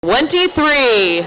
23.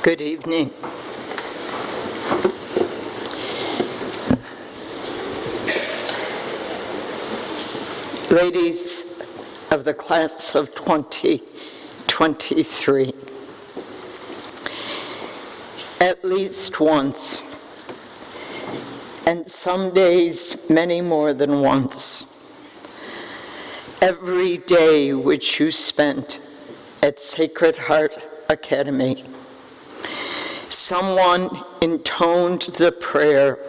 Good evening. Ladies of the class of 2023, at least once, and some days many more than once, every day which you spent at Sacred Heart Academy, someone intoned the prayer,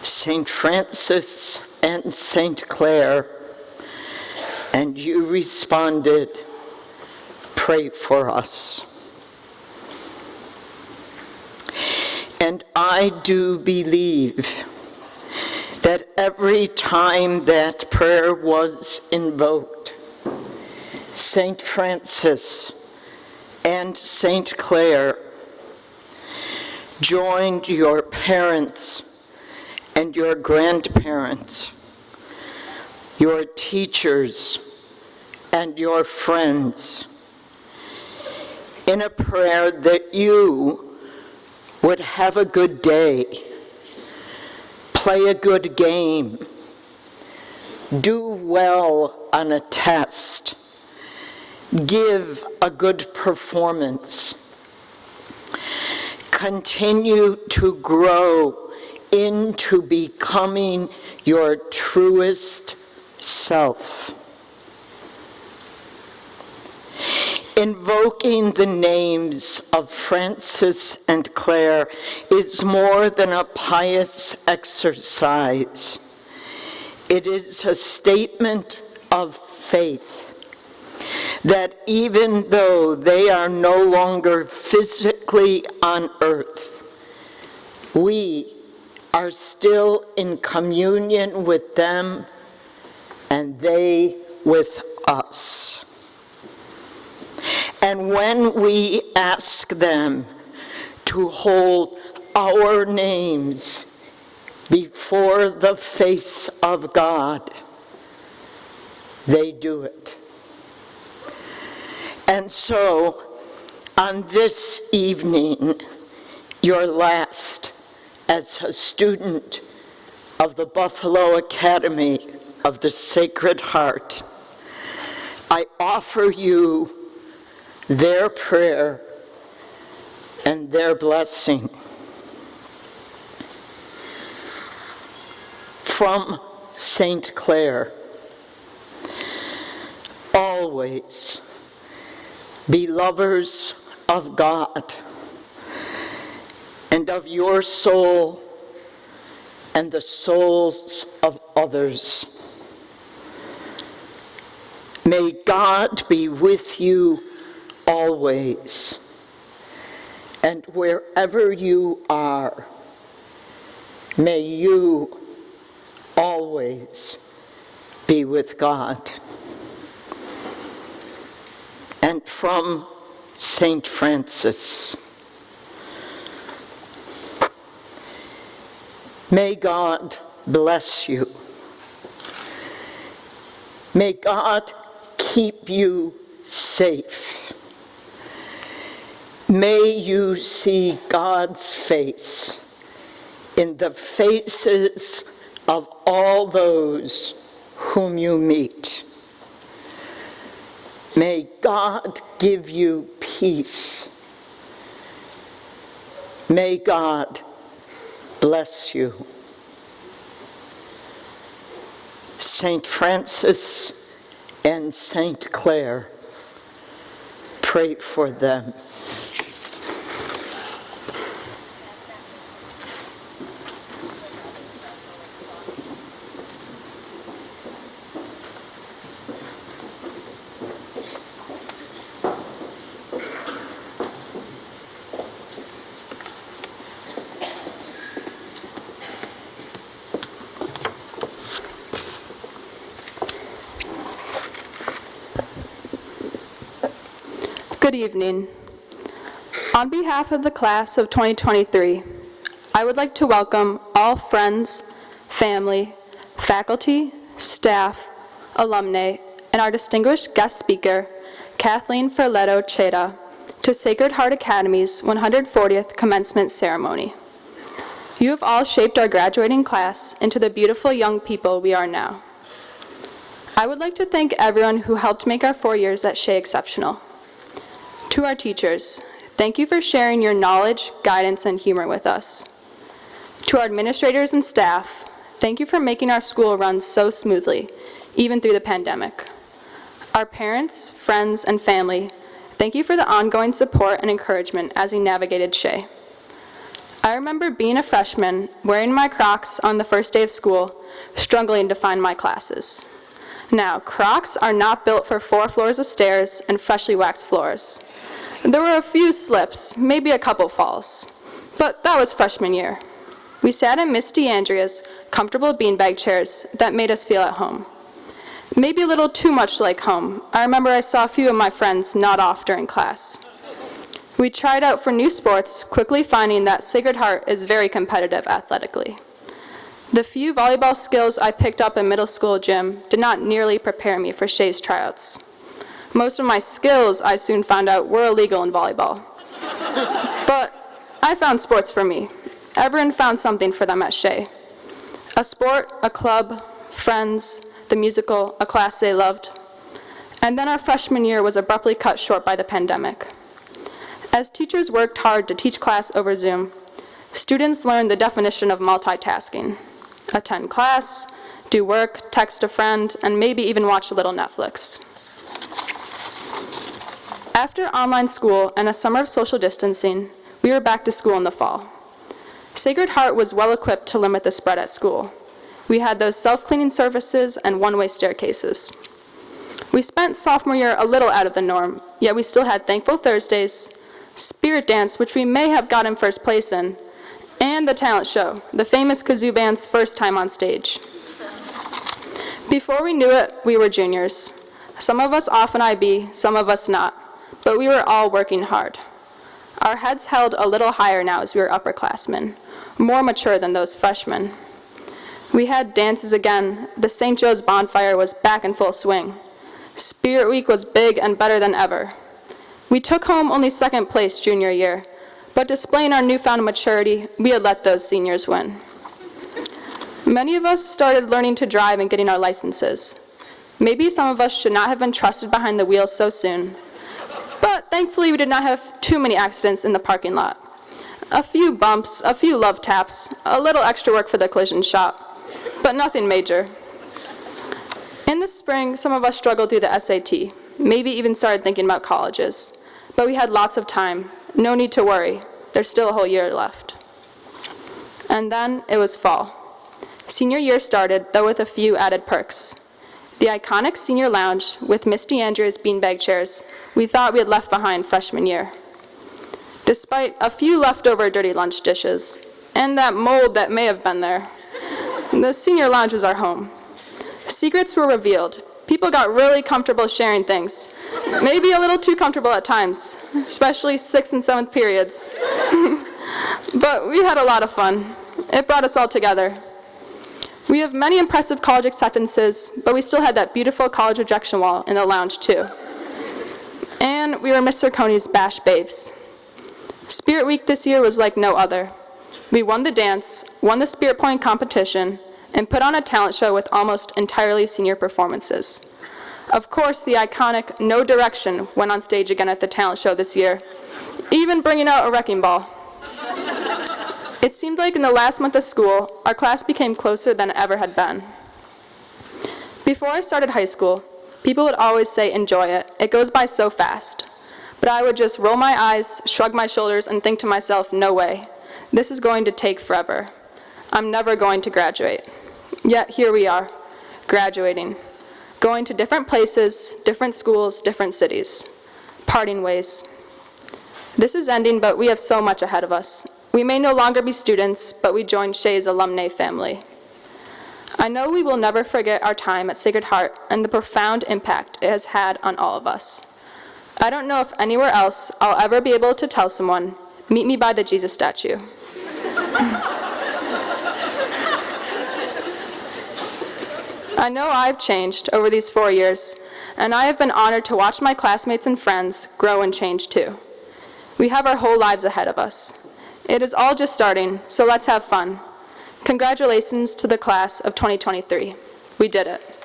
St. Francis and St. Clare, and you responded, "Pray for us." And I do believe that every time that prayer was invoked, St. Francis and St. Clare joined your parents and your grandparents, your teachers and your friends, in a prayer that you would have a good day, play a good game, do well on a test, give a good performance, continue to grow into becoming your truest self. Invoking the names of Francis and Clare is more than a pious exercise. It is a statement of faith that even though they are no longer physically on earth, we are still in communion with them and they with us. And when we ask them to hold our names before the face of God, they do it. And so, on this evening, your last as a student of the Buffalo Academy of the Sacred Heart, I offer you their prayer and their blessing. From St. Clare, always be lovers of God and of your soul and the souls of others. May God be with you always, and wherever you are, may you always be with God. And from St. Francis, may God bless you. May God keep you safe. May you see God's face in the faces of all those whom you meet. May God give you peace. May God bless you. St. Francis and St. Clare, pray for them. Good evening. On behalf of the class of 2023, I would like to welcome all friends, family, faculty, staff, alumni, and our distinguished guest speaker, Kathleen Ferletto Cheda, to Sacred Heart Academy's 140th commencement ceremony. You have all shaped our graduating class into the beautiful young people we are now. I would like to thank everyone who helped make our 4 years at Shea exceptional. To our teachers, thank you for sharing your knowledge, guidance, and humor with us. To our administrators and staff, thank you for making our school run so smoothly, even through the pandemic. Our parents, friends, and family, thank you for the ongoing support and encouragement as we navigated Shea. I remember being a freshman, wearing my Crocs on the first day of school, struggling to find my classes. Now, Crocs are not built for 4 floors of stairs and freshly waxed floors. There were a few slips, maybe a couple falls, but that was freshman year. We sat in Miss DeAndrea's comfortable beanbag chairs that made us feel at home. Maybe a little too much like home. I remember I saw a few of my friends nod off during class. We tried out for new sports, quickly finding that Sacred Heart is very competitive athletically. The few volleyball skills I picked up in middle school gym did not nearly prepare me for Shea's tryouts. Most of my skills, I soon found out, were illegal in volleyball. But I found sports for me. Everyone found something for them at Shea. A sport, a club, friends, the musical, a class they loved. And then our freshman year was abruptly cut short by the pandemic. As teachers worked hard to teach class over Zoom, students learned the definition of multitasking. Attend class, do work, text a friend, and maybe even watch a little Netflix. After online school and a summer of social distancing, we were back to school in the fall. Sacred Heart was well equipped to limit the spread at school. We had those self-cleaning surfaces and one-way staircases. We spent sophomore year a little out of the norm, yet we still had Thankful Thursdays, Spirit Dance, which we may have gotten first place in, and the talent show, the famous kazoo band's first time on stage. Before we knew it, we were juniors. Some of us off an IB, some of us not, but we were all working hard. Our heads held a little higher now as we were upperclassmen, more mature than those freshmen. We had dances again. The St. Joe's bonfire was back in full swing. Spirit Week was big and better than ever. We took home only second place junior year, but displaying our newfound maturity, we had let those seniors win. Many of us started learning to drive and getting our licenses. Maybe some of us should not have been trusted behind the wheel so soon, but thankfully we did not have too many accidents in the parking lot. A few bumps, a few love taps, a little extra work for the collision shop, but nothing major. In the spring, some of us struggled through the SAT, maybe even started thinking about colleges, but we had lots of time. No need to worry. There's still a whole year left. And then it was fall. Senior year started, though with a few added perks. The iconic senior lounge with Miss DeAndrea's beanbag chairs we thought we had left behind freshman year. Despite a few leftover dirty lunch dishes, and that mold that may have been there, the senior lounge was our home. Secrets were revealed. People got really comfortable sharing things, maybe a little too comfortable at times, especially 6th and 7th periods. But we had a lot of fun. It brought us all together. We have many impressive college acceptances, but we still had that beautiful college rejection wall in the lounge too. And we were Mr. Coney's Bash Babes. Spirit Week this year was like no other. We won the dance, won the Spirit Point competition, and put on a talent show with almost entirely senior performances. Of course, the iconic No Direction went on stage again at the talent show this year, even bringing out a wrecking ball. It seemed like in the last month of school, our class became closer than it ever had been. Before I started high school, people would always say, enjoy it. It goes by so fast. But I would just roll my eyes, shrug my shoulders, and think to myself, no way. This is going to take forever. I'm never going to graduate. Yet here we are, graduating, going to different places, different schools, different cities, parting ways. This is ending, but we have so much ahead of us. We may no longer be students, but we joined Shea's alumni family. I know we will never forget our time at Sacred Heart and the profound impact it has had on all of us. I don't know if anywhere else I'll ever be able to tell someone, meet me by the Jesus statue. I know I've changed over these 4 years, and I have been honored to watch my classmates and friends grow and change too. We have our whole lives ahead of us. It is all just starting, so let's have fun. Congratulations to the class of 2023. We did it.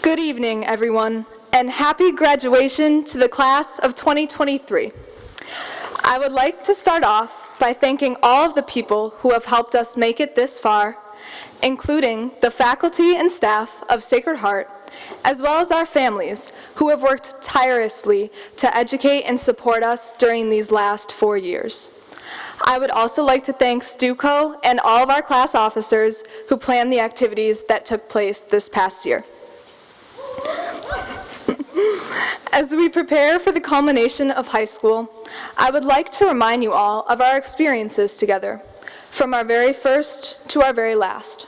Good evening, everyone, and happy graduation to the class of 2023. I would like to start off by thanking all of the people who have helped us make it this far, including the faculty and staff of Sacred Heart, as well as our families who have worked tirelessly to educate and support us during these last 4 years. I would also like to thank StuCo and all of our class officers who planned the activities that took place this past year. As we prepare for the culmination of high school, I would like to remind you all of our experiences together, from our very first to our very last.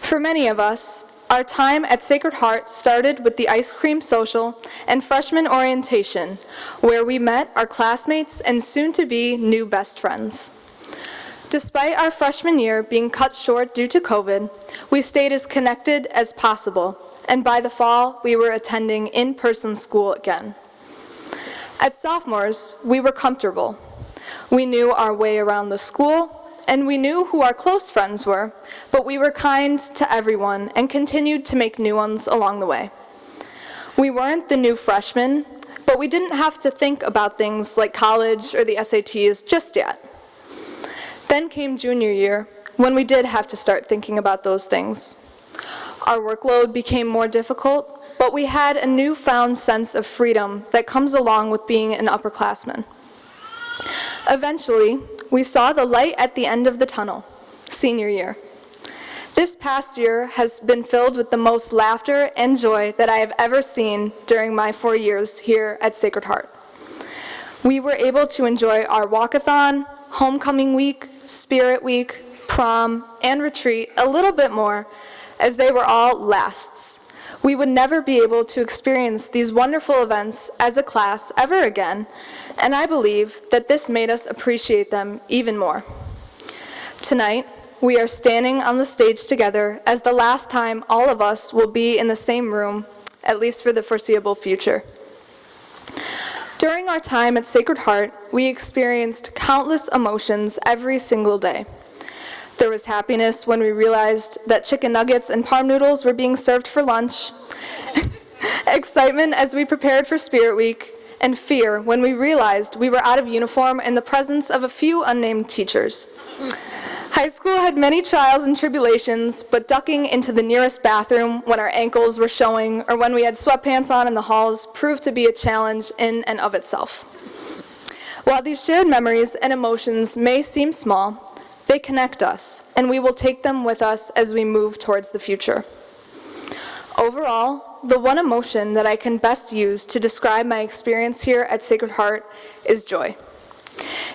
For many of us, our time at Sacred Heart started with the ice cream social and freshman orientation, where we met our classmates and soon-to-be new best friends. Despite our freshman year being cut short due to COVID, we stayed as connected as possible, and by the fall, we were attending in-person school again. As sophomores, we were comfortable. We knew our way around the school, and we knew who our close friends were, but we were kind to everyone and continued to make new ones along the way. We weren't the new freshmen, but we didn't have to think about things like college or the SATs just yet. Then came junior year, when we did have to start thinking about those things. Our workload became more difficult, but we had a newfound sense of freedom that comes along with being an upperclassman. Eventually, we saw the light at the end of the tunnel, senior year. This past year has been filled with the most laughter and joy that I have ever seen during my 4 years here at Sacred Heart. We were able to enjoy our walkathon, homecoming week, spirit week, prom, and retreat a little bit more, as they were all lasts. We would never be able to experience these wonderful events as a class ever again, and I believe that this made us appreciate them even more. Tonight, we are standing on the stage together as the last time all of us will be in the same room, at least for the foreseeable future. During our time at Sacred Heart, we experienced countless emotions every single day. There was happiness when we realized that chicken nuggets and parm noodles were being served for lunch, excitement as we prepared for Spirit Week, and fear when we realized we were out of uniform in the presence of a few unnamed teachers. High school had many trials and tribulations, but ducking into the nearest bathroom when our ankles were showing or when we had sweatpants on in the halls proved to be a challenge in and of itself. While these shared memories and emotions may seem small, they connect us, and we will take them with us as we move towards the future. Overall, the one emotion that I can best use to describe my experience here at Sacred Heart is joy.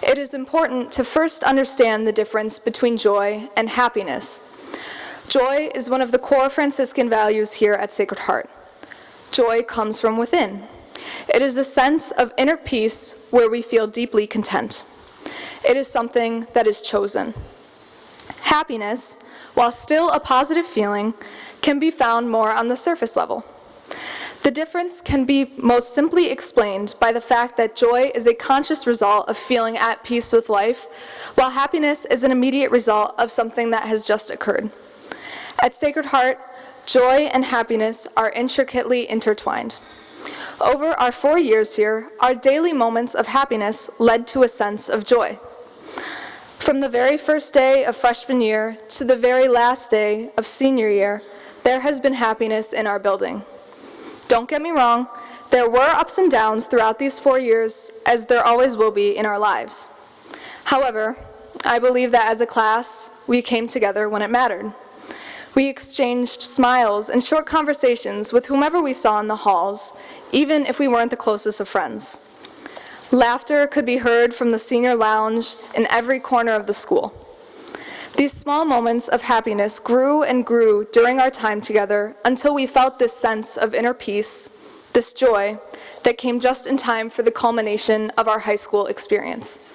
It is important to first understand the difference between joy and happiness. Joy is one of the core Franciscan values here at Sacred Heart. Joy comes from within. It is a sense of inner peace where we feel deeply content. It is something that is chosen. Happiness, while still a positive feeling, can be found more on the surface level. The difference can be most simply explained by the fact that joy is a conscious result of feeling at peace with life, while happiness is an immediate result of something that has just occurred. At Sacred Heart, joy and happiness are intricately intertwined. Over our 4 years here, our daily moments of happiness led to a sense of joy. From the very first day of freshman year to the very last day of senior year, there has been happiness in our building. Don't get me wrong, there were ups and downs throughout these 4 years, as there always will be in our lives. However, I believe that as a class, we came together when it mattered. We exchanged smiles and short conversations with whomever we saw in the halls, even if we weren't the closest of friends. Laughter could be heard from the senior lounge in every corner of the school. These small moments of happiness grew and grew during our time together until we felt this sense of inner peace, this joy, that came just in time for the culmination of our high school experience.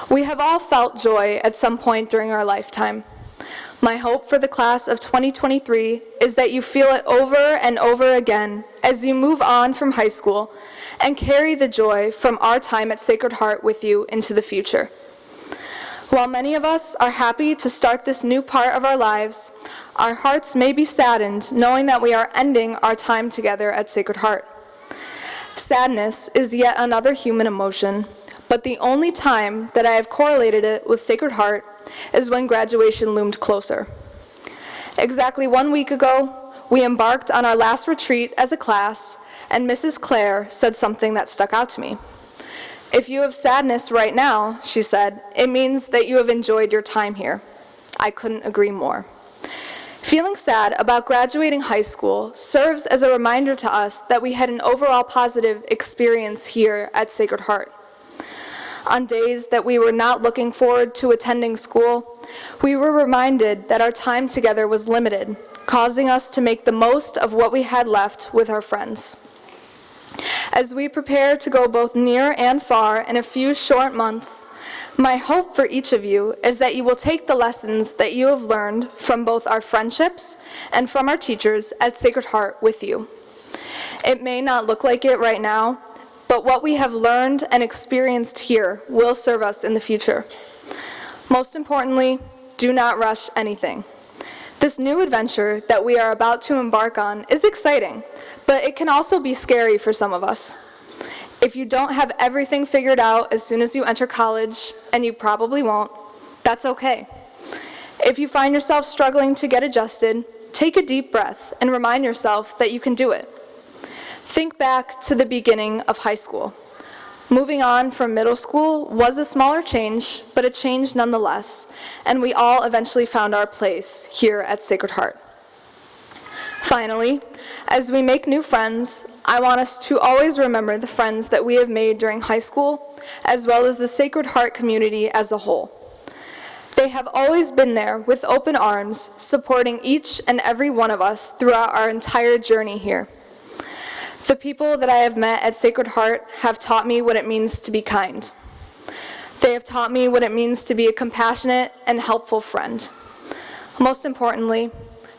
We have all felt joy at some point during our lifetime. My hope for the class of 2023 is that you feel it over and over again as you move on from high school and carry the joy from our time at Sacred Heart with you into the future. While many of us are happy to start this new part of our lives, our hearts may be saddened knowing that we are ending our time together at Sacred Heart. Sadness is yet another human emotion, but the only time that I have correlated it with Sacred Heart is when graduation loomed closer. Exactly 1 week ago, we embarked on our last retreat as a class, and Mrs. Clare said something that stuck out to me. "If you have sadness right now," she said, "it means that you have enjoyed your time here." I couldn't agree more. Feeling sad about graduating high school serves as a reminder to us that we had an overall positive experience here at Sacred Heart. On days that we were not looking forward to attending school, we were reminded that our time together was limited, causing us to make the most of what we had left with our friends. As we prepare to go both near and far in a few short months, my hope for each of you is that you will take the lessons that you have learned from both our friendships and from our teachers at Sacred Heart with you. It may not look like it right now, but what we have learned and experienced here will serve us in the future. Most importantly, do not rush anything. This new adventure that we are about to embark on is exciting, but it can also be scary for some of us. If you don't have everything figured out as soon as you enter college, and you probably won't, that's okay. If you find yourself struggling to get adjusted, take a deep breath and remind yourself that you can do it. Think back to the beginning of high school. Moving on from middle school was a smaller change, but a change nonetheless, and we all eventually found our place here at Sacred Heart. Finally, as we make new friends, I want us to always remember the friends that we have made during high school, as well as the Sacred Heart community as a whole. They have always been there with open arms, supporting each and every one of us throughout our entire journey here. The people that I have met at Sacred Heart have taught me what it means to be kind. They have taught me what it means to be a compassionate and helpful friend. Most importantly,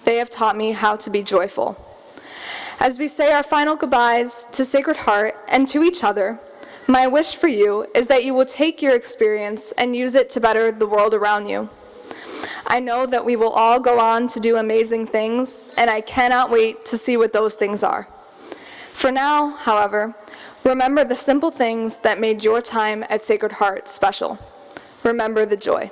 they have taught me how to be joyful. As we say our final goodbyes to Sacred Heart and to each other, my wish for you is that you will take your experience and use it to better the world around you. I know that we will all go on to do amazing things, and I cannot wait to see what those things are. For now, however, remember the simple things that made your time at Sacred Heart special. Remember the joy.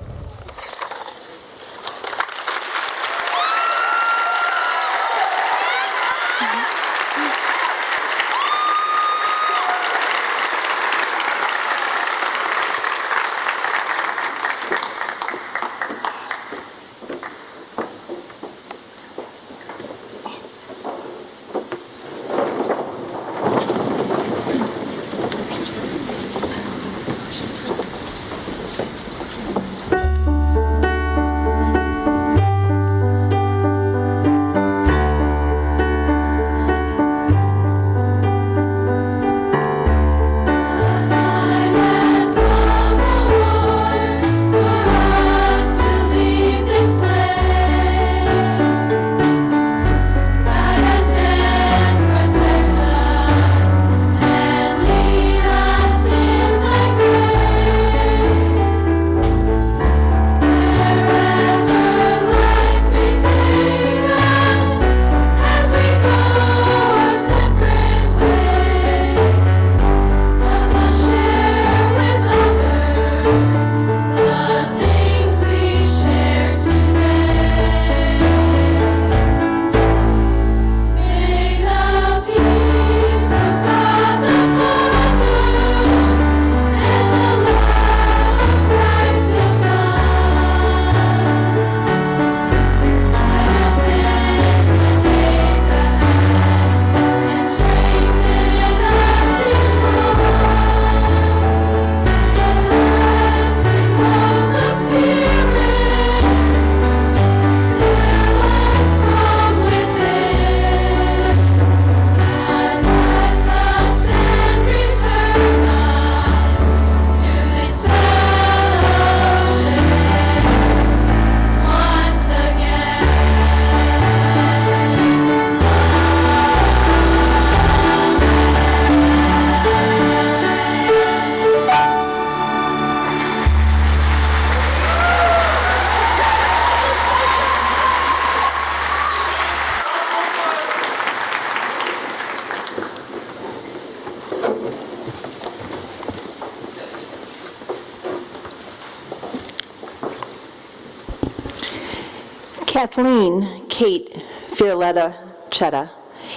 Kathleen Kate Fiorletta Chetta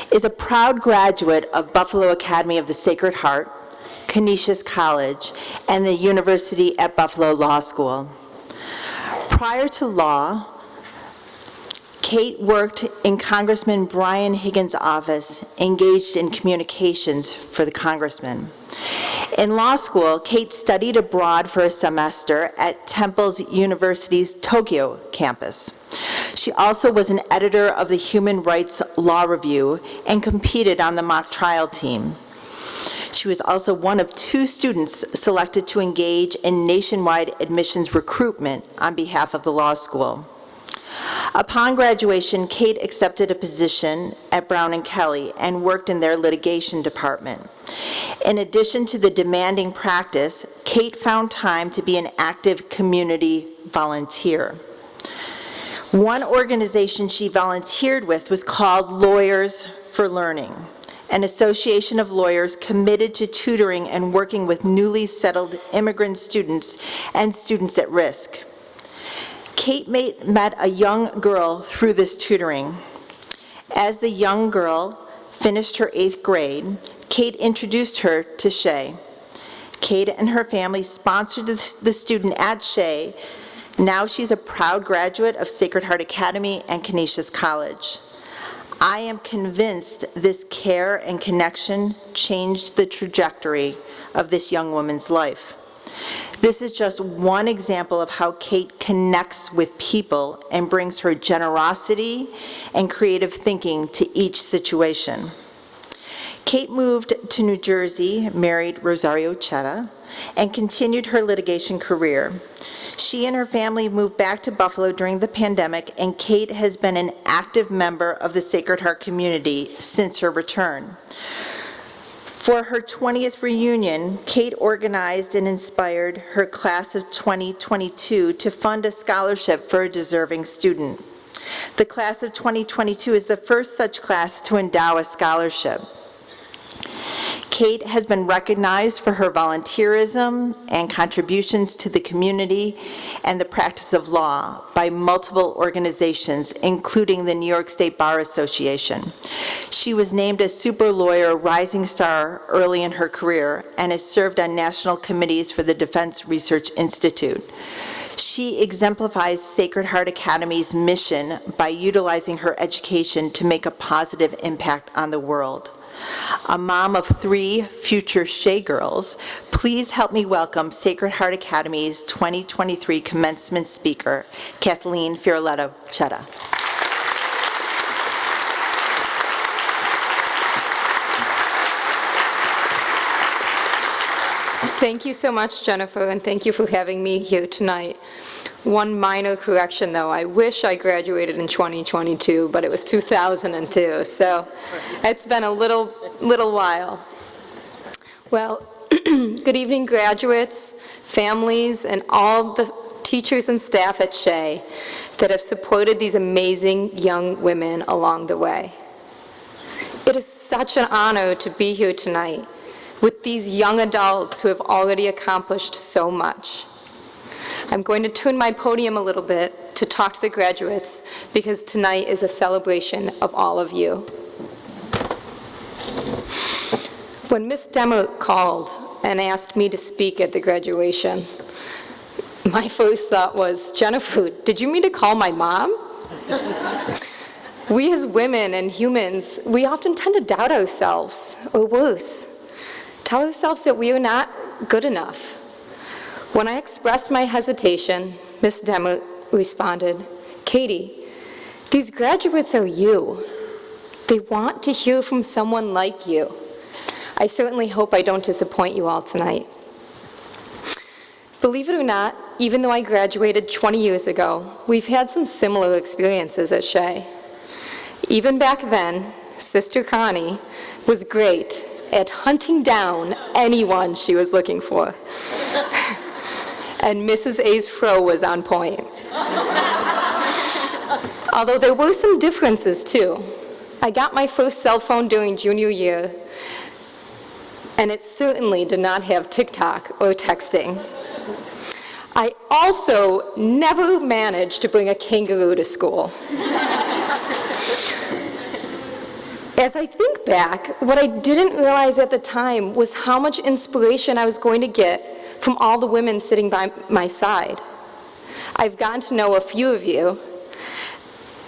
is a proud graduate of Buffalo Academy of the Sacred Heart, Canisius College, and the University at Buffalo Law School. Prior to law, Kate worked in Congressman Brian Higgins' office, engaged in communications for the congressman. In law school, Kate studied abroad for a semester at Temple University's Tokyo campus. She also was an editor of the Human Rights Law Review and competed on the mock trial team. She was also one of 2 students selected to engage in nationwide admissions recruitment on behalf of the law school. Upon graduation, Kate accepted a position at Brown & Kelly and worked in their litigation department. In addition to the demanding practice, Kate found time to be an active community volunteer. One organization she volunteered with was called Lawyers for Learning, an association of lawyers committed to tutoring and working with newly settled immigrant students and students at risk. Kate met a young girl through this tutoring. As the young girl finished her 8th grade, Kate introduced her to Shea. Kate and her family sponsored the student at Shea. Now she's a proud graduate of Sacred Heart Academy and Canisius College. I am convinced this care and connection changed the trajectory of this young woman's life. This is just one example of how Kate connects with people and brings her generosity and creative thinking to each situation. Kate moved to New Jersey, married Rosario Chetta, and continued her litigation career. She and her family moved back to Buffalo during the pandemic, and Kate has been an active member of the Sacred Heart community since her return. For her 20th reunion, Kate organized and inspired her class of 2022 to fund a scholarship for a deserving student. The class of 2022 is the first such class to endow a scholarship. Kate has been recognized for her volunteerism and contributions to the community and the practice of law by multiple organizations, including the New York State Bar Association. She was named a Super Lawyer Rising Star early in her career and has served on national committees for the Defense Research Institute. She exemplifies Sacred Heart Academy's mission by utilizing her education to make a positive impact on the world. A mom of 3 future Shea girls, please help me welcome Sacred Heart Academy's 2023 commencement speaker, Kathleen Fiorletta Chetta. Thank you so much, Jennifer, and thank you for having me here tonight. One minor correction, though. I wish I graduated in 2022, but it was 2002, so it's been a little while. Well, good evening, graduates, families, and all the teachers and staff at Shea that have supported these amazing young women along the way. It is such an honor to be here tonight with these young adults who have already accomplished so much. I'm going to turn my podium a little bit to talk to the graduates because tonight is a celebration of all of you. When Miss Demert called and asked me to speak at the graduation, my first thought was, Jennifer, did you mean to call my mom? We as women and humans, we often tend to doubt ourselves, or worse, tell ourselves that we are not good enough. When I expressed my hesitation, Ms. Demert responded, Katie, these graduates are you. They want to hear from someone like you. I certainly hope I don't disappoint you all tonight. Believe it or not, even though I graduated 20 years ago, we've had some similar experiences at Shea. Even back then, Sister Connie was great at hunting down anyone she was looking for. And Mrs. A's fro was on point. Although there were some differences too. I got my first cell phone during junior year, and it certainly did not have TikTok or texting. I also never managed to bring a kangaroo to school. As I think back, what I didn't realize at the time was how much inspiration I was going to get from all the women sitting by my side. I've gotten to know a few of you,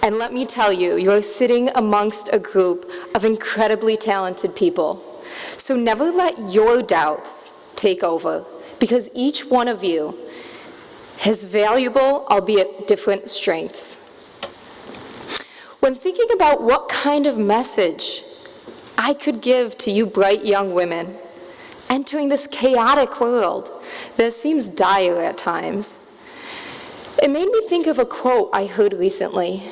and let me tell you, you're sitting amongst a group of incredibly talented people. So never let your doubts take over, because each one of you has valuable, albeit different, strengths. When thinking about what kind of message I could give to you bright young women entering this chaotic world that seems dire at times, it made me think of a quote I heard recently.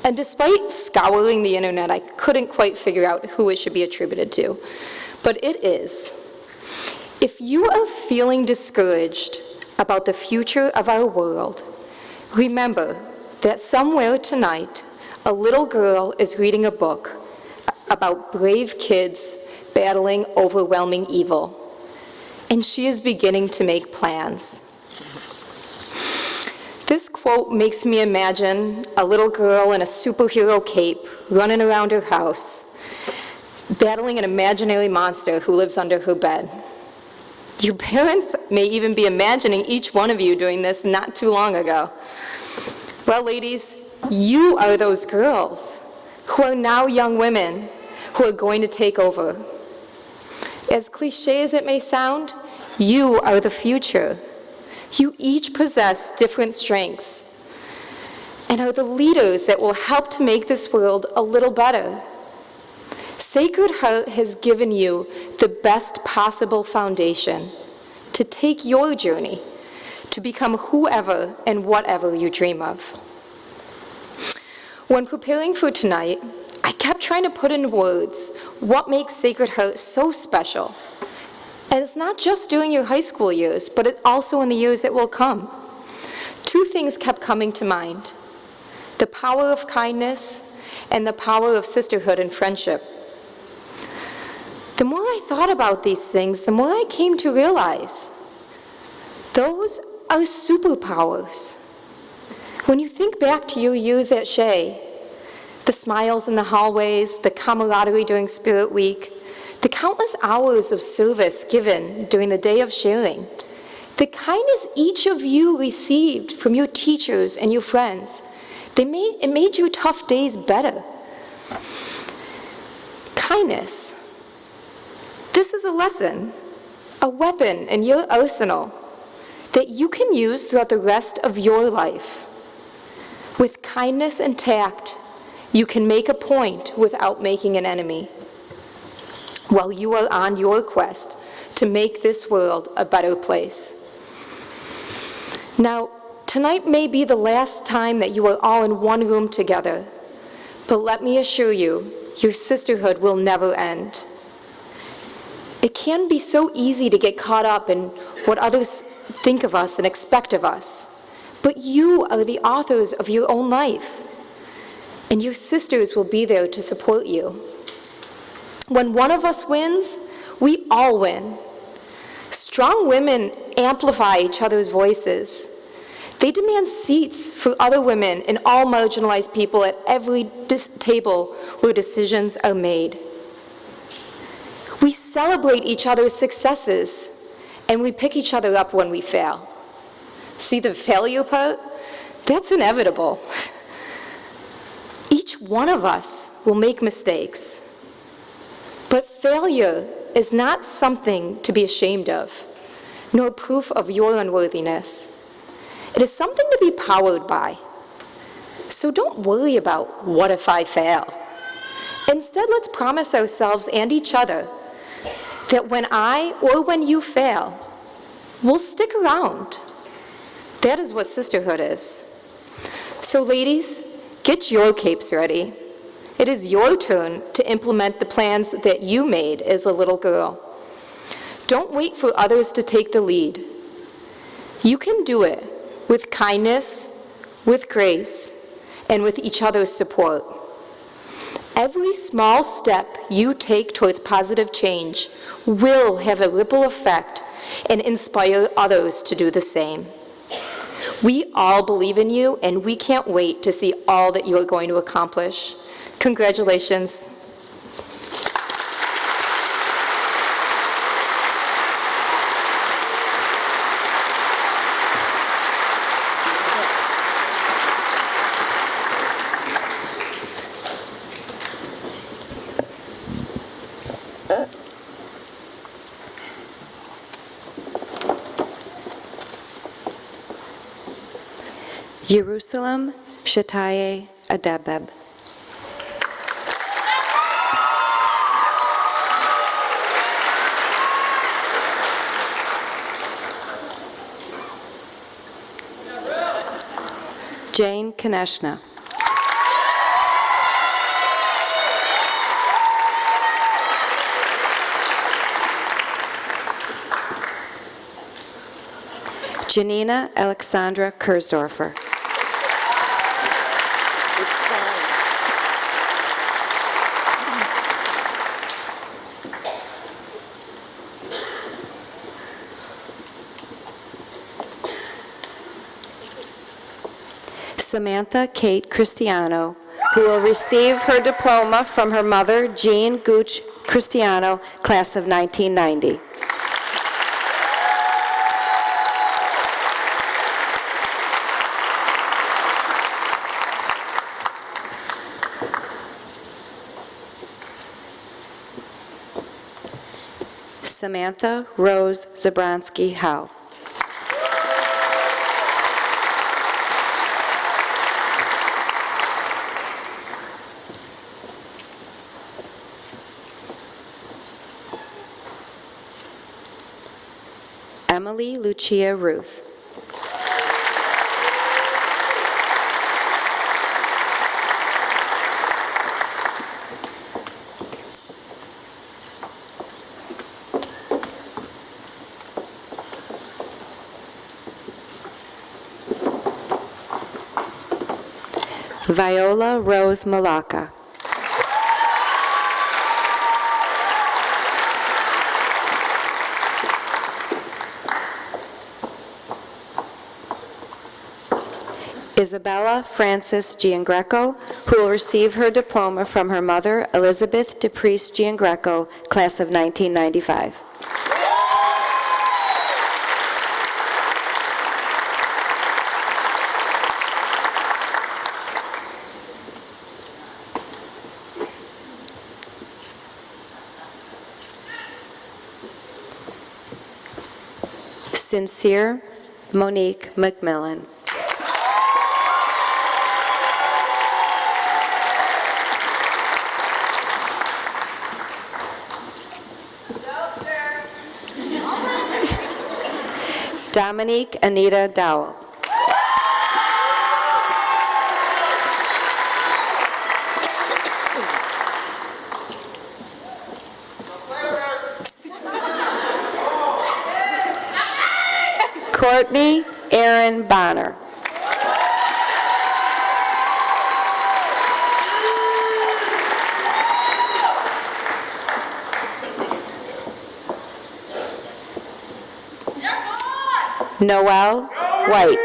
And despite scouring the internet, I couldn't quite figure out who it should be attributed to. But it is, if you are feeling discouraged about the future of our world, remember that somewhere tonight, a little girl is reading a book about brave kids battling overwhelming evil, and she is beginning to make plans. This quote makes me imagine a little girl in a superhero cape running around her house, battling an imaginary monster who lives under her bed. Your parents may even be imagining each one of you doing this not too long ago. Well, ladies, you are those girls who are now young women who are going to take over. As cliche as it may sound, you are the future. You each possess different strengths and are the leaders that will help to make this world a little better. Sacred Heart has given you the best possible foundation to take your journey to become whoever and whatever you dream of. When preparing for tonight, I kept trying to put in words what makes Sacred Heart so special. And it's not just during your high school years, but it's also in the years that will come. Two things kept coming to mind: the power of kindness and the power of sisterhood and friendship. The more I thought about these things, the more I came to realize those are superpowers. When you think back to your years at Shea, the smiles in the hallways, the camaraderie during Spirit Week, the countless hours of service given during the day of sharing, the kindness each of you received from your teachers and your friends, it made your tough days better. Kindness. This is a lesson, a weapon in your arsenal that you can use throughout the rest of your life. With kindness and tact, you can make a point without making an enemy, while you are on your quest to make this world a better place. Now, tonight may be the last time that you are all in one room together, but let me assure you, your sisterhood will never end. It can be so easy to get caught up in what others think of us and expect of us, but you are the authors of your own life, and your sisters will be there to support you. When one of us wins, we all win. Strong women amplify each other's voices. They demand seats for other women and all marginalized people at every table where decisions are made. We celebrate each other's successes, and we pick each other up when we fail. See the failure part? That's inevitable. Each one of us will make mistakes. But failure is not something to be ashamed of, nor proof of your unworthiness. It is something to be powered by. So don't worry about what if I fail. Instead, let's promise ourselves and each other that when I or when you fail, we'll stick around. That is what sisterhood is. So ladies, get your capes ready. It is your turn to implement the plans that you made as a little girl. Don't wait for others to take the lead. You can do it with kindness, with grace, and with each other's support. Every small step you take towards positive change will have a ripple effect and inspire others to do the same. We all believe in you, and we can't wait to see all that you are going to accomplish. Congratulations. Jerusalem Shataye Adebeb. Jane Kaneshna. Janina Alexandra Kursdorfer. It's fine. Samantha Kate Cristiano, who will receive her diploma from her mother, Jean Gooch Cristiano, class of 1990. Samantha Rose Zabronsky Howe. Emily Lucia Ruth. Viola Rose Malacca. Isabella Frances Giangreco, who will receive her diploma from her mother, Elizabeth DePriest Giangreco, class of 1995. Sincere Monique McMillan. Dominique Anita Dowell. Courtney Aaron Bonner. Noel White.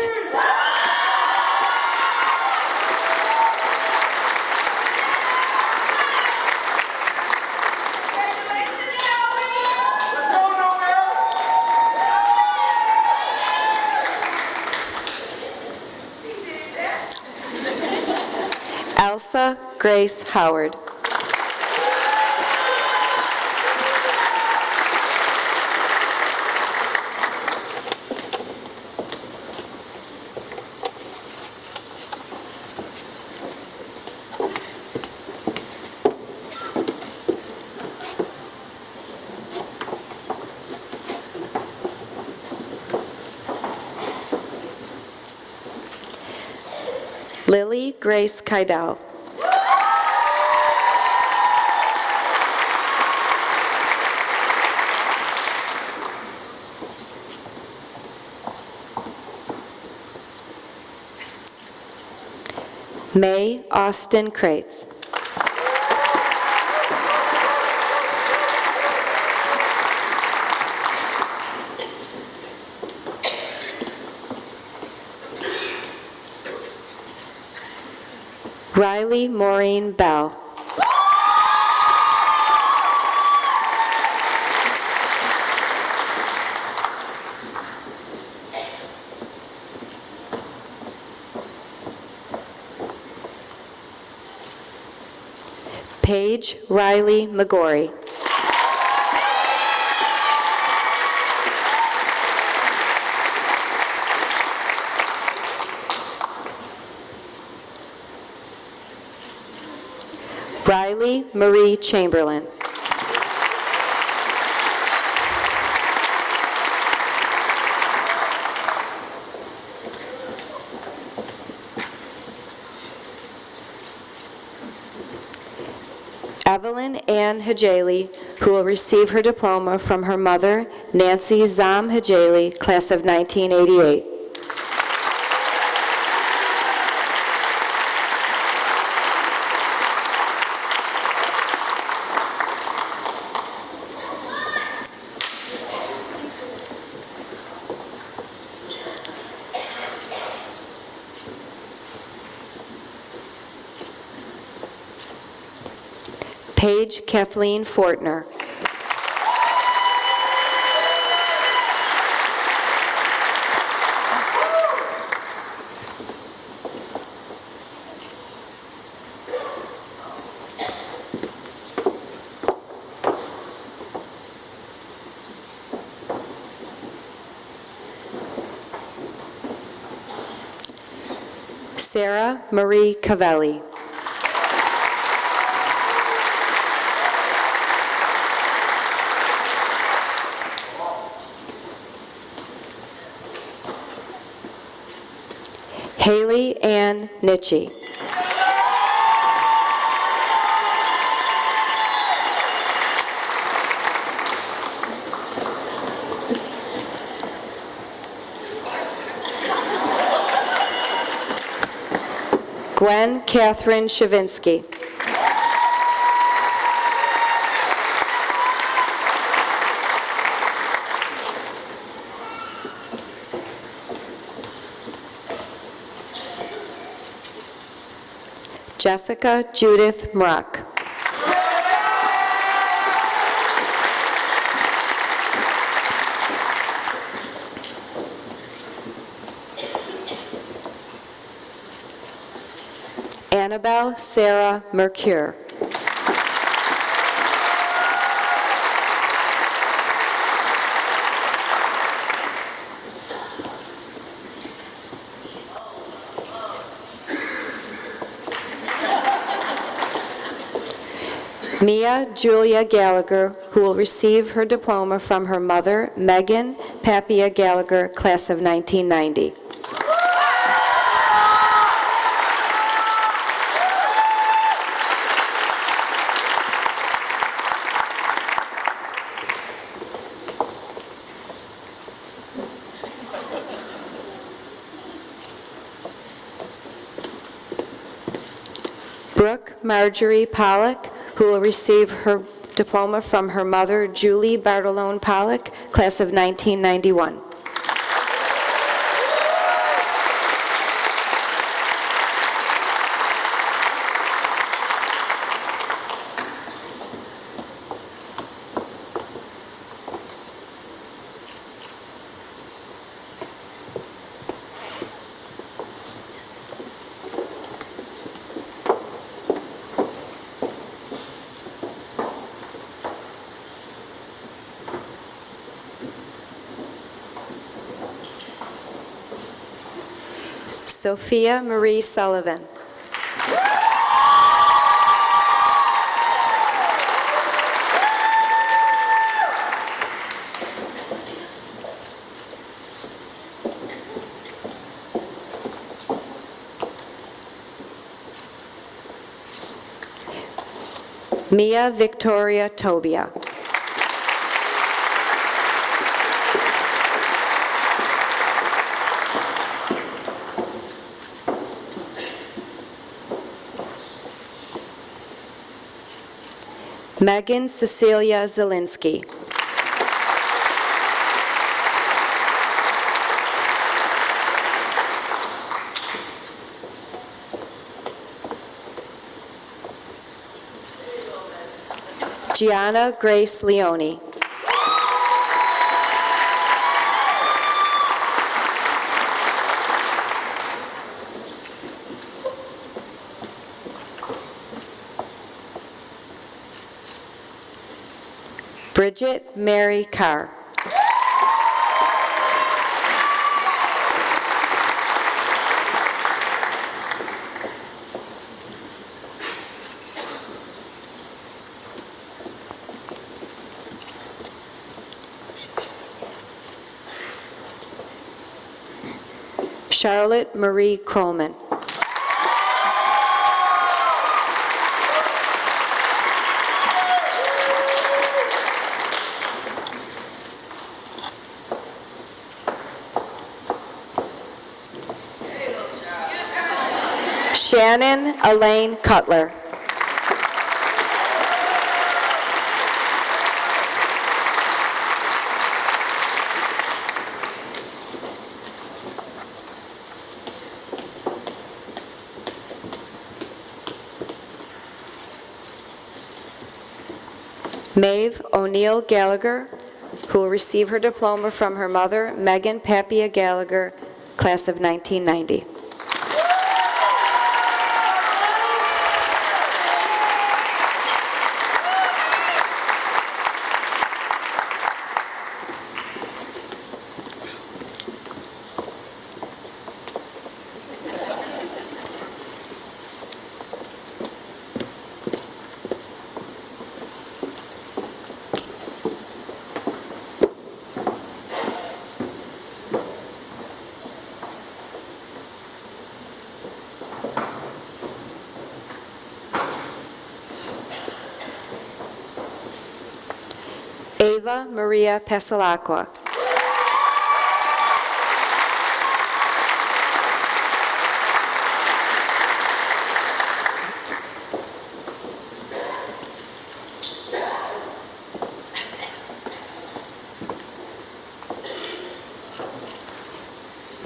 Elsa Grace Howard. Lily Grace Kydell. May Austin Crates. Riley Maureen Bell. Paige Riley McGorry. Riley Marie Chamberlain. Evelyn Ann Hajali, who will receive her diploma from her mother, Nancy Zam Hajali, class of 1988. Paige Kathleen Fortner. Sarah Marie Cavelli. Haley Ann Nitchie. Gwen Catherine Shavinsky. Jessica Judith Mrock. Annabelle Sarah Mercure. Mia Julia Gallagher, who will receive her diploma from her mother, Megan Papia Gallagher, class of 1990. Brooke Marjorie Pollock, who will receive her diploma from her mother, Julie Bartolone Pollock, class of 1991. Sophia Marie Sullivan. Mia Victoria Tobia. Megan Cecilia Zielinski. Gianna Grace Leone. Bridget Mary Carr. Charlotte Marie Krollman. Shannon Elaine Cutler. Maeve O'Neill Gallagher, who will receive her diploma from her mother, Megan Papia Gallagher, class of 1990. Ava Maria Pesalacqua.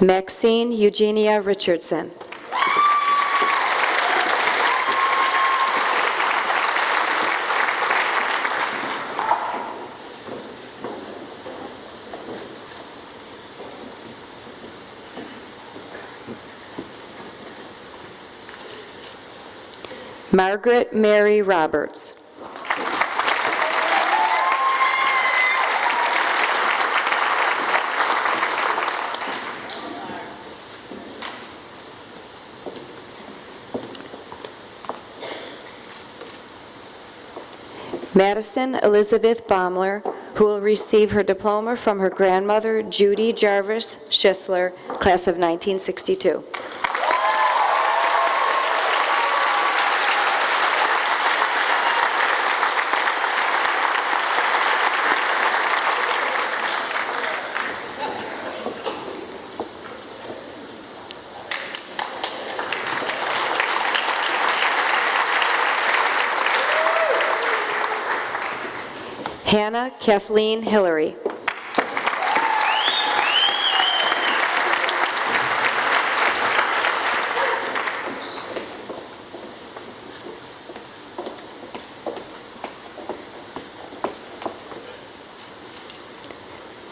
Maxine Eugenia Richardson. Margaret Mary Roberts. Madison Elizabeth Baumler, who will receive her diploma from her grandmother, Judy Jarvis Schisler, class of 1962. Hannah Kathleen Hillary.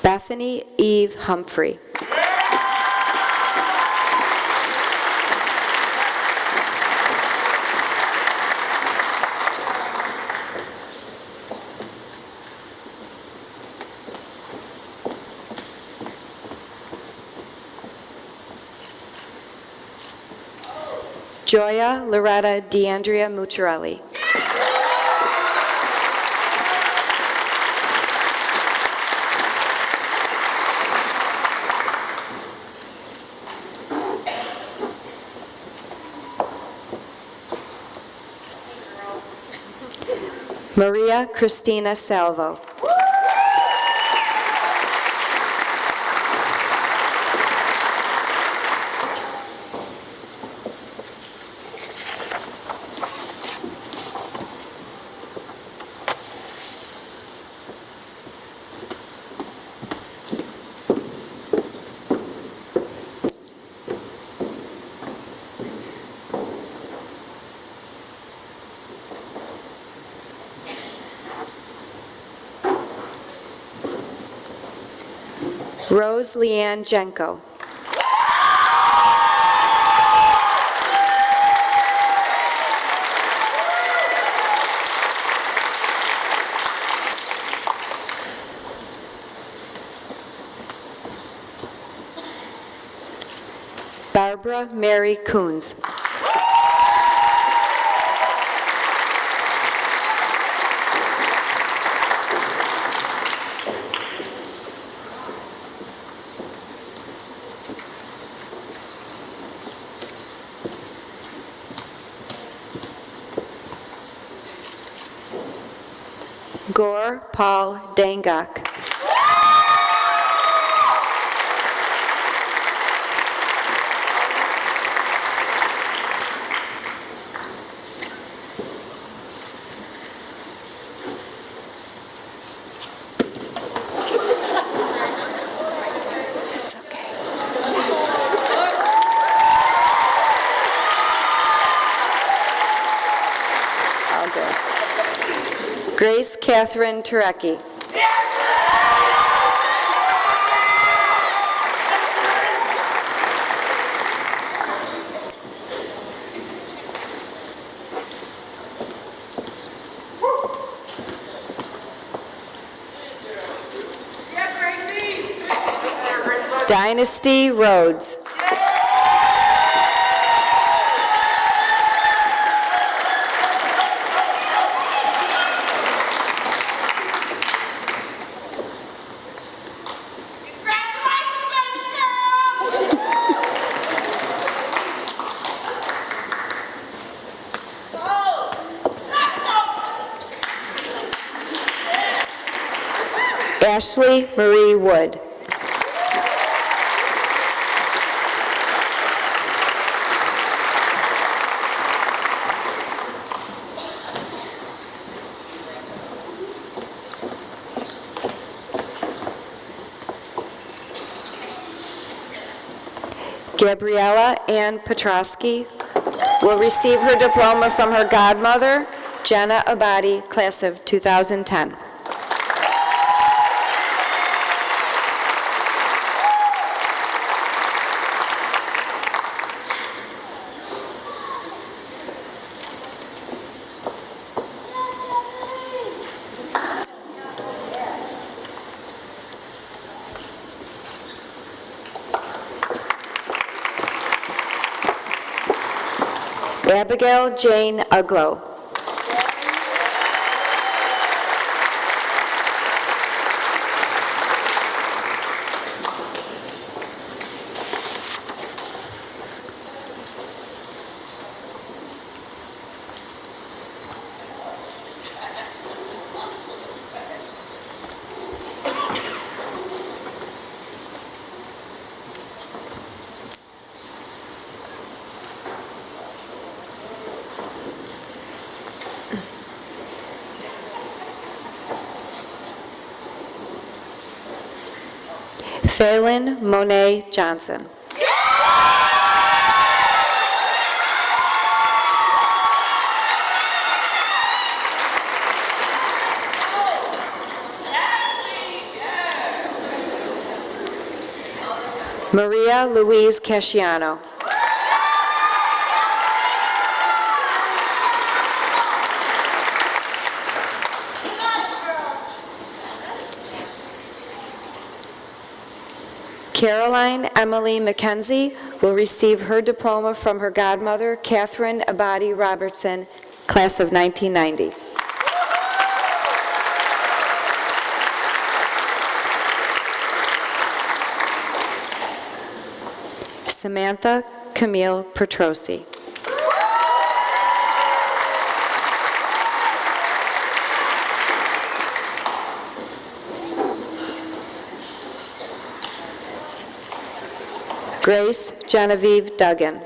Bethany Eve Humphrey. Joya Loretta DeAndrea Mucciarelli. Maria Christina Salvo. Rose Leanne Jenko. Barbara Mary Coons. Gore Paul Dangak. It's okay. All good. Grace Catherine Turecki. Dynasty Rhodes. Ashley Marie Wood. Gabriella Ann Petrosky will receive her diploma from her godmother, Jenna Abadi, class of 2010. Abigail Jane Uglow. Phelan Monet Johnson. Maria Louise Casciano. Caroline Emily McKenzie will receive her diploma from her godmother, Catherine Abadi Robertson, class of 1990. Samantha Camille Petrosi. Grace Genevieve Duggan.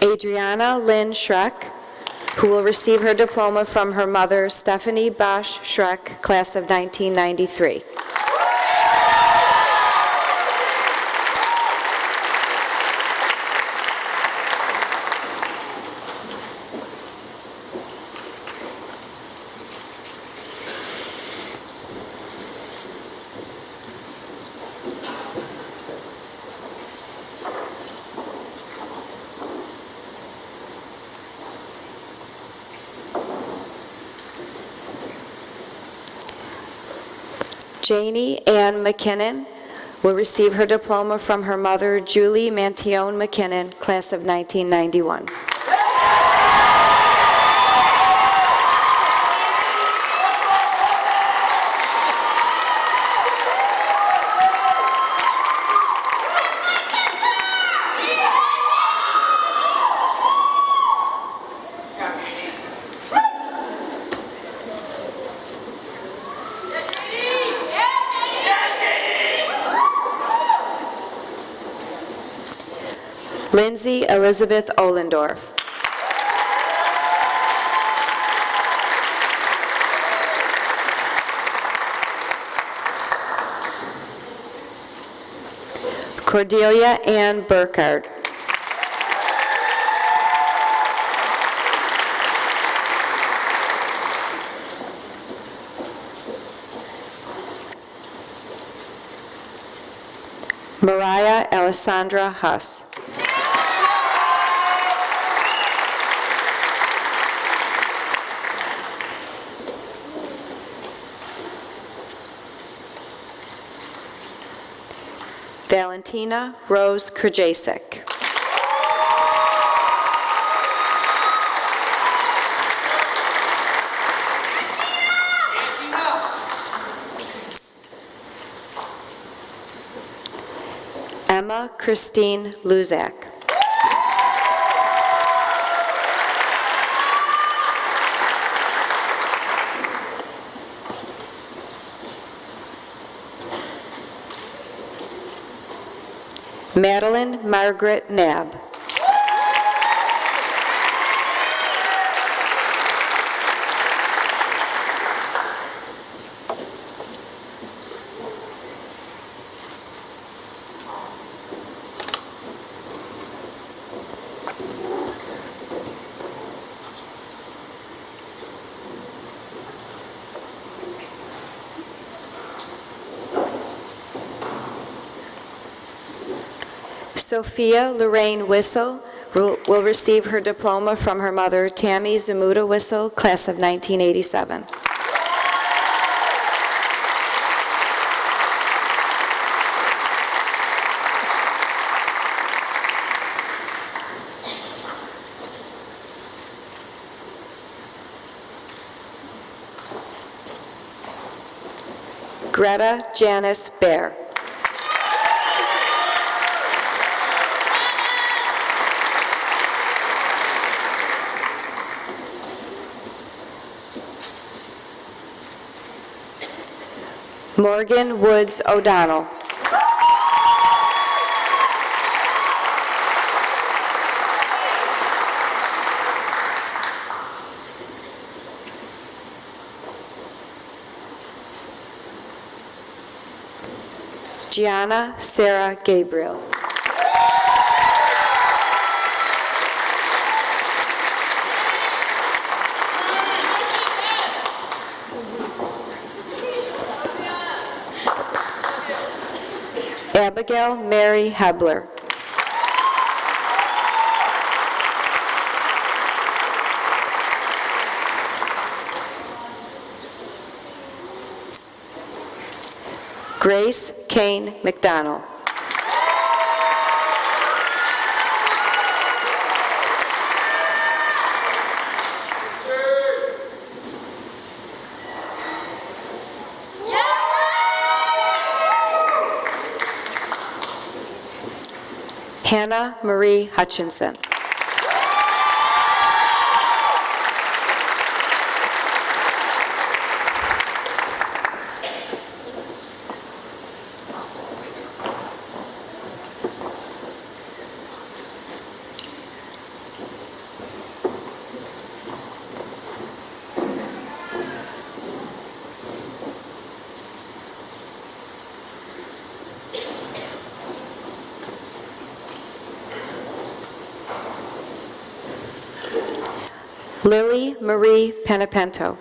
Adriana Lynn Schreck, who will receive her diploma from her mother, Stephanie Bosch Schreck, class of 1993. Janie Ann McKinnon will receive her diploma from her mother, Julie Mantione McKinnon, class of 1991. Lindsay Elizabeth Ohlendorf. Cordelia Ann Burkhardt. Mariah Alessandra Huss. Valentina Rose Krajacek. Emma Christine Luzak. Madeline Margaret Knabb. Sophia Lorraine Whistle will receive her diploma from her mother, Tammy Zamuda Whistle, class of 1987. Greta Janice Bear. Morgan Woods O'Donnell. Gianna Sarah Gabriel. Abigail Mary Hebler. Grace Kane McDonald. Hannah Marie Hutchinson. Lily Marie Penapento.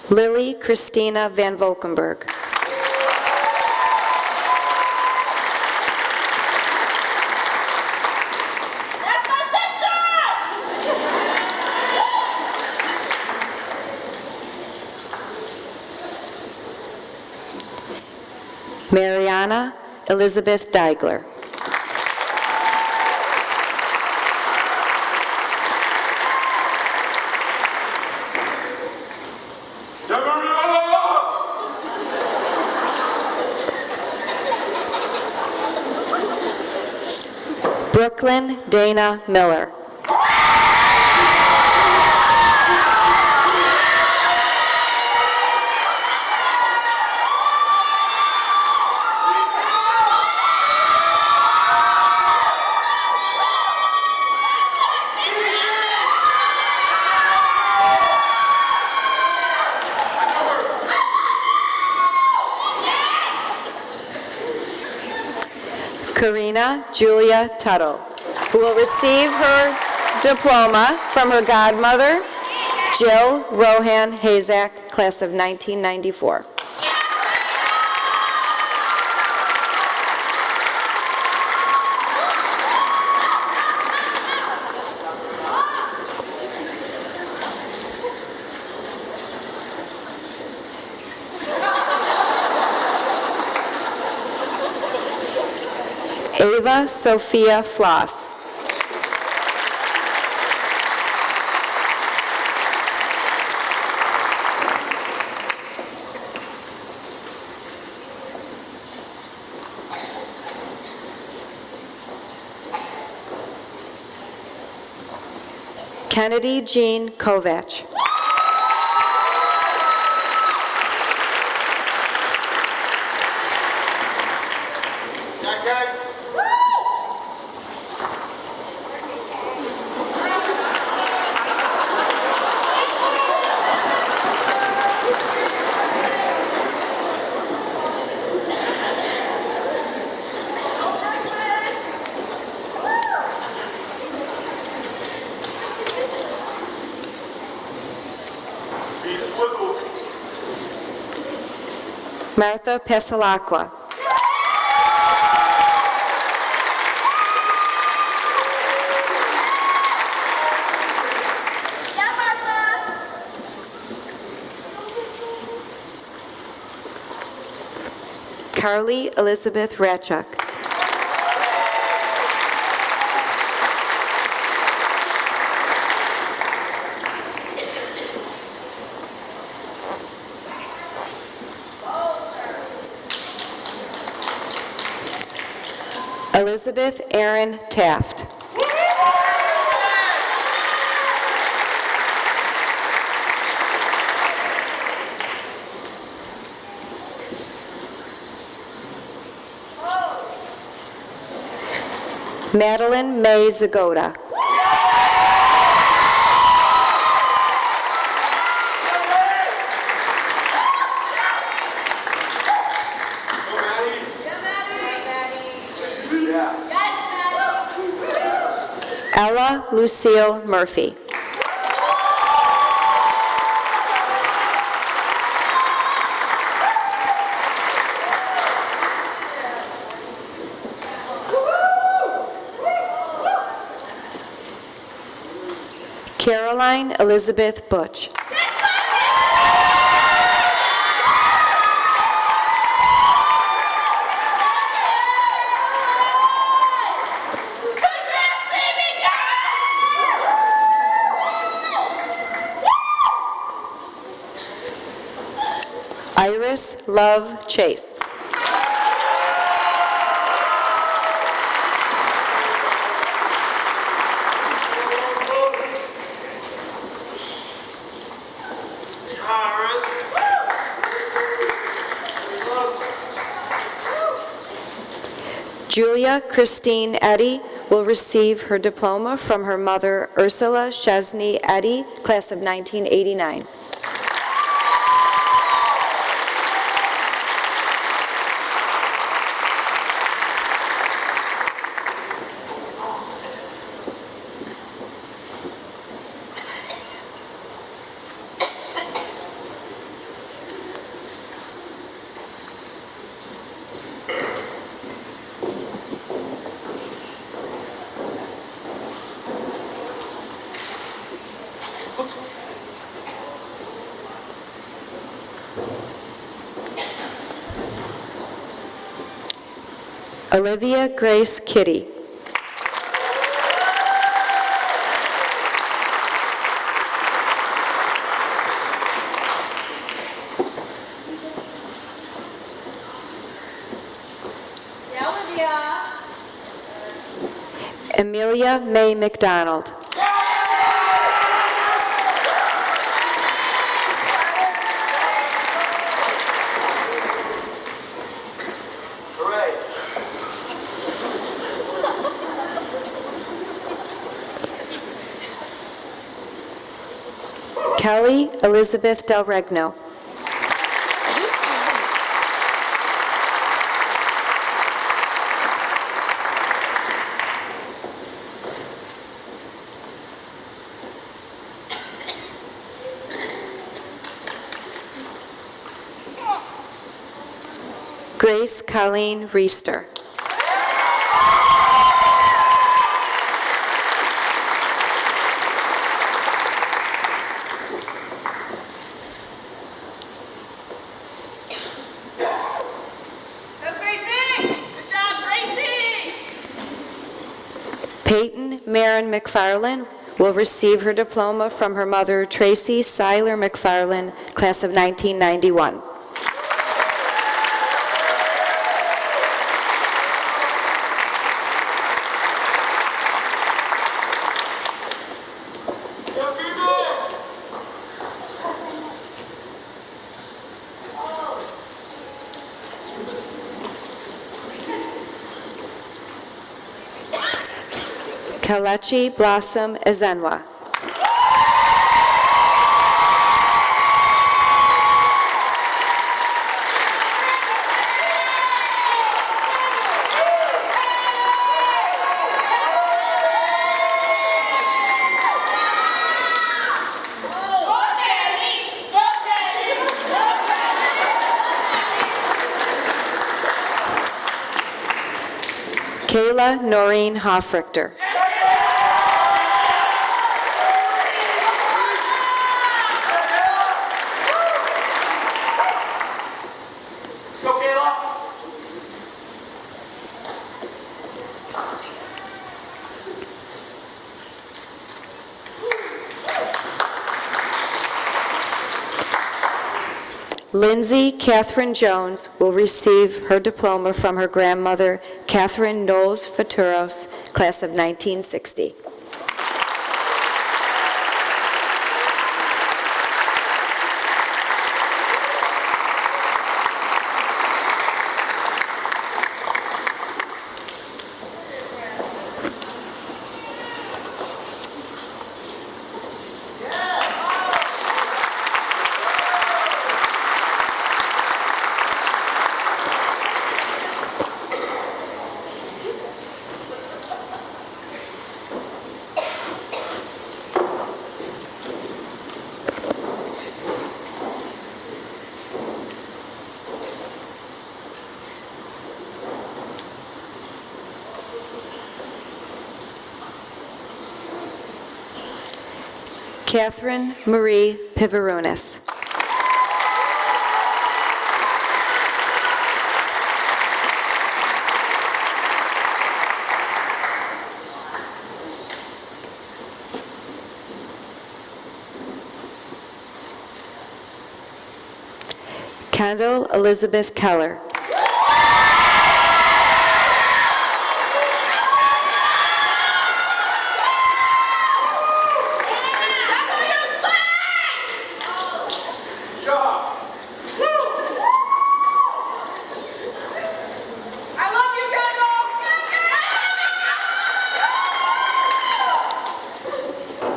Lily Christina Van Volkenberg. Mariana Elizabeth Deigler. Brooklyn Dana Miller. Karina Julia Tuttle, who will receive her diploma from her godmother, Jill Rohan Hazak, class of 1994. Ava Sophia Floss. Kennedy Jean Kovach. Martha Pesalacqua. Carly Elizabeth Ratchuk. Elizabeth Erin Taft. Madeline May Zagoda. Ella Lucille Murphy. Caroline Elizabeth Butch. Iris Love Chase. Julia Christine Eddy will receive her diploma from her mother, Ursula Chesney Eddy, class of 1989. Olivia Grace Kitty. Amelia May McDonald. Kelly Elizabeth Del Regno. Grace Colleen Reister. Peyton Marin McFarland will receive her diploma from her mother, Tracy Seiler McFarland, class of 1991. Kalechi Blossom Ezenwa. Kayla Noreen Hoffrichter. Lindsay Catherine Jones will receive her diploma from her grandmother, Catherine Knowles Faturos, class of 1960. Catherine Marie Pivarunas. Kendall Elizabeth Keller.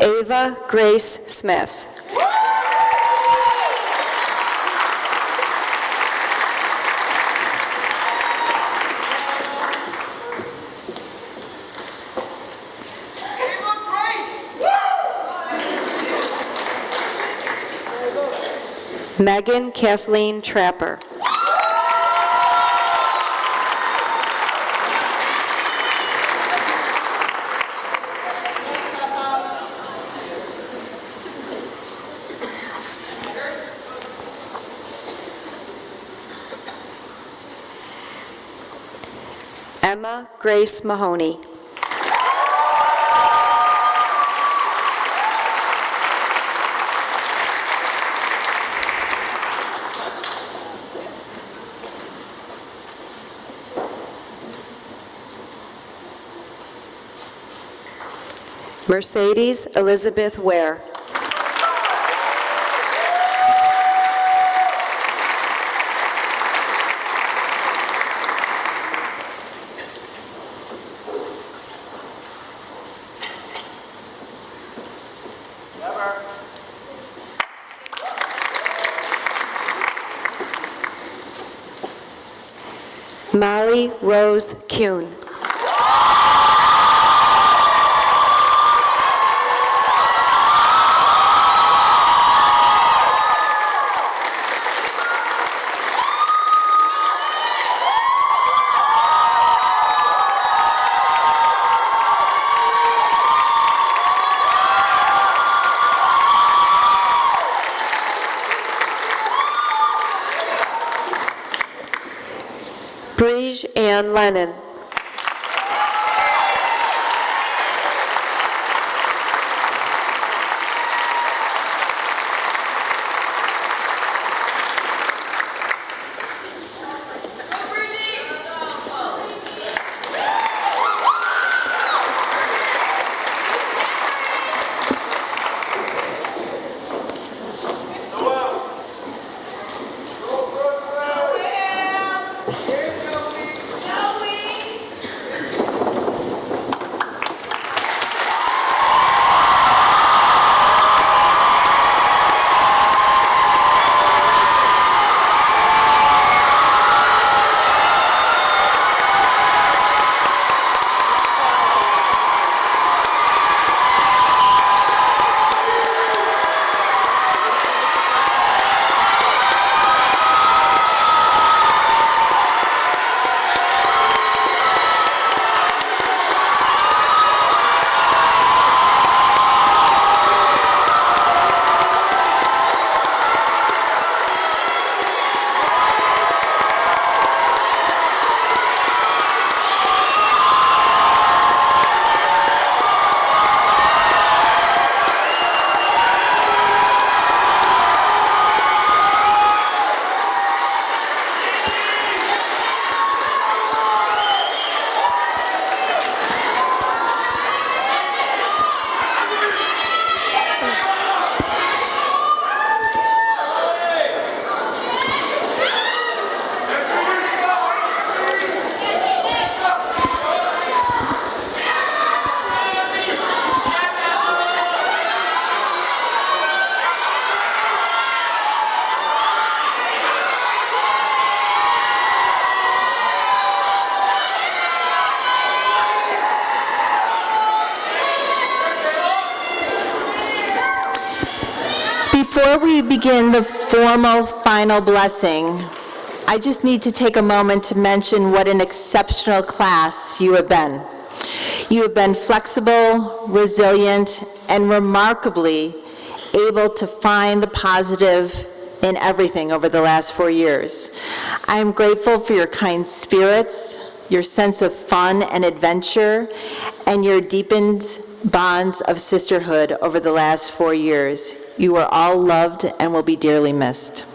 Ava Grace Smith. Megan Kathleen Trapper. Emma Grace Mahoney. Mercedes Elizabeth Ware. Molly Rose Kuhn. Brige Ann Lennon. Before we begin the formal final blessing, I just need to take a moment to mention what an exceptional class you have been. You have been flexible, resilient, and remarkably able to find the positive in everything over the last 4 years. I am grateful for your kind spirits, your sense of fun and adventure, and your deepened bonds of sisterhood over the last 4 years. You are all loved and will be dearly missed.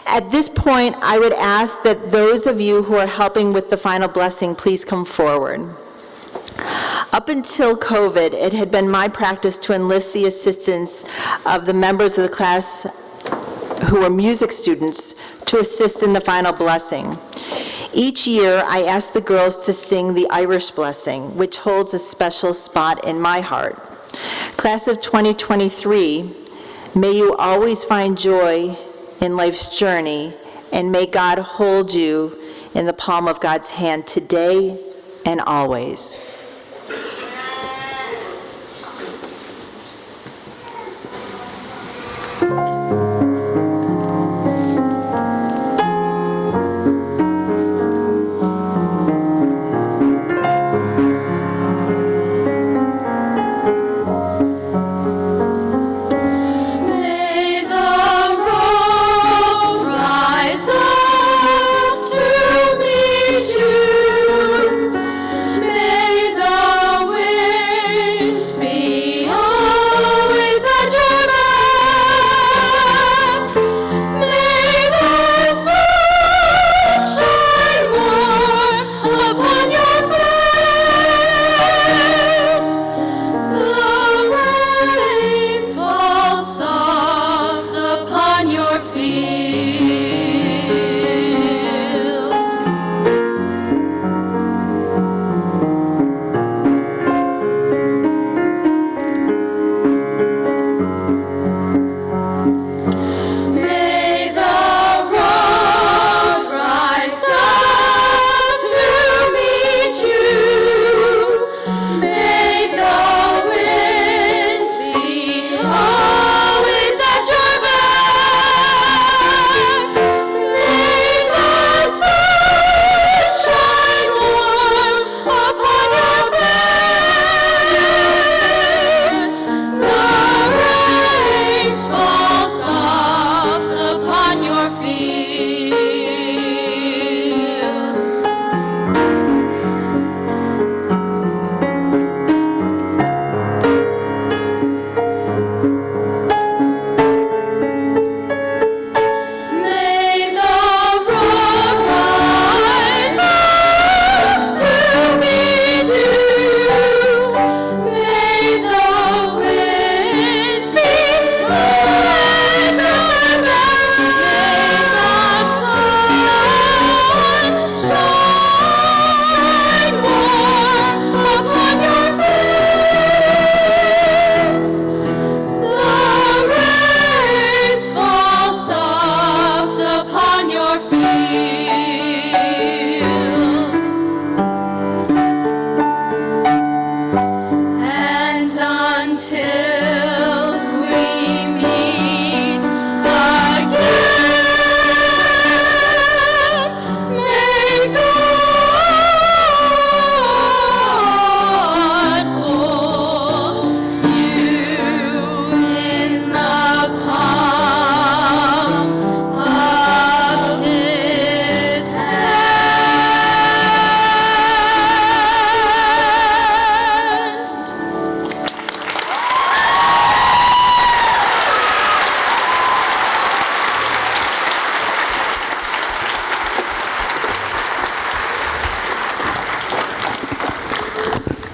At this point, I would ask that those of you who are helping with the final blessing, please come forward. Up until COVID, it had been my practice to enlist the assistance of the members of the class who are music students to assist in the final blessing. Each year, I ask the girls to sing the Irish Blessing, which holds a special spot in my heart. Class of 2023, may you always find joy in life's journey, and may God hold you in the palm of God's hand today and always. Rise up to meet you.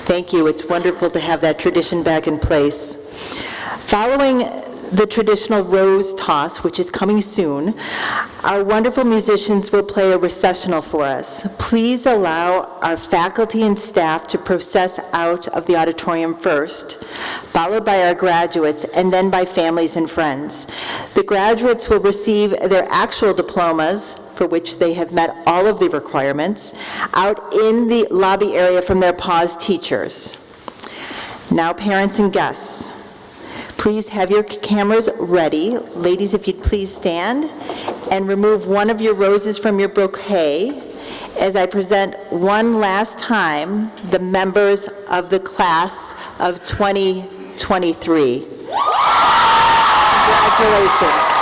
Thank you. It's wonderful to have that tradition back in place. Following the traditional rose toss, which is coming soon, our wonderful musicians will play a recessional for us. Please allow our faculty and staff to process out of the auditorium first, followed by our graduates, and then by families and friends. The graduates will receive their actual diplomas, for which they have met all of the requirements, out in the lobby area from their paused teachers. Now, parents and guests, please have your cameras ready. Ladies, if you'd please stand and remove one of your roses from your bouquet as I present one last time the members of the class of 2023. Congratulations.